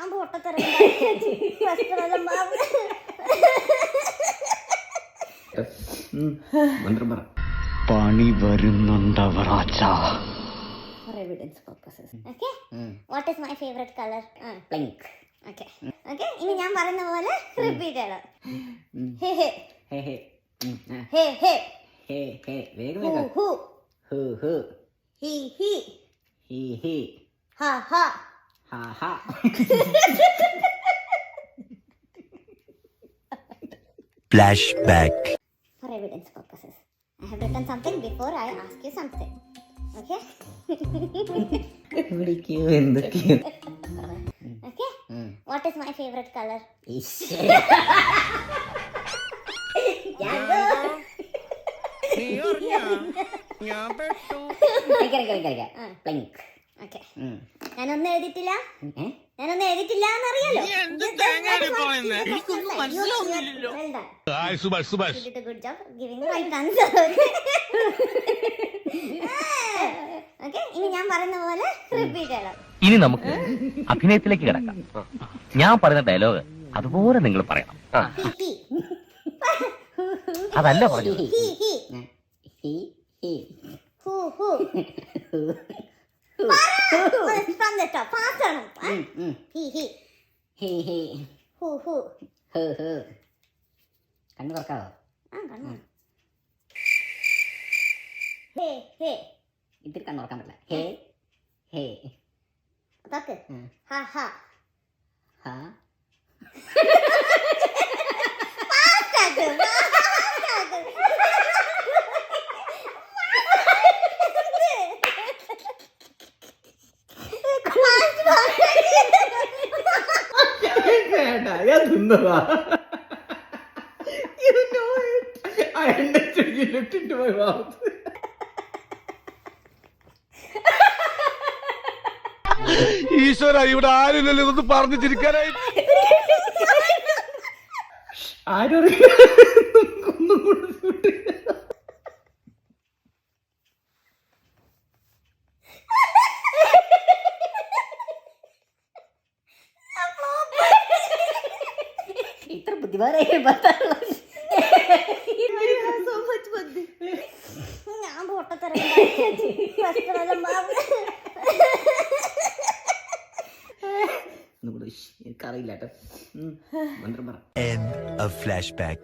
ഞാൻ പൊട്ടത്തരം പണി വരുന്നുണ്ടവറാച്ച. For evidence purposes. Okay? What is my favorite color? Pink. Okay. Okay? ഇനി ഞാൻ പറയുന്ന പോലെ റിപ്പീറ്റ് ചെയ്യണം. ഹേ ഹേ ഹേ ഹേ ഹേ ഹേ ഹേ ഹേ വേഗം ഹു വേഗം. ഹു ഹു ഹു ഹി ഹി ഹി ഹി ഹ ഹ ഹാ ഹാ. Flashback. For evidence purposes. I have written something before I ask you something. Okay? വിളിക്കൂ എന്തൊക്കെയോ. Okay? What is my favorite color? പ്ലിങ്ക്. Okay. ഞാനൊന്നും എഴുതിയിട്ടില്ല എന്നറിയാലോ. Good job giving the right answer. Okay? ഇനി ഞാൻ പറയുന്ന പോലെ റിപ്പീറ്റ് ചെയ്യണം. ഇനി നമുക്ക് അഭിനയത്തിലേക്ക് കിടക്കാം. ഞാൻ പറയുന്ന ഡയലോഗ് അതുപോലെ നിങ്ങൾ പറയണം. ഹി അതല്ല പറഞ്ഞു. ഹി ഹി ഹി he who who from the top fast ആണ്. ഹി ഹി ഹി ഹി ഹു ഹു ഹു ഹു. കണ്ണു തുറക്കാവോ? കണ്ണു ഹേ ഹേ ഇത്തിരി കണ്ണു തുറക്കാൻ പറ്റില്ല. ഹേ ഹേ തക്ക് ഹ ഹ ഹാ. fast ആക്ക്. വേണ്ട, ഞാൻ തിന്നതാ. You know it. I understood you looked into my mouth. ഈശ്വര, ഇവിടെ ആരില്ലല്ലോ ഇതൊന്ന് പറഞ്ഞു ചിരിക്കാനായി. ആരും ഒന്നും കൊടുത്തിട്ട് ഇത്ര ബുദ്ധിമാനായി ഞാൻ പൊട്ടത്തരം എനിക്കറിയില്ല കേട്ടോ. മന്ത്രം പറ. End of flashback.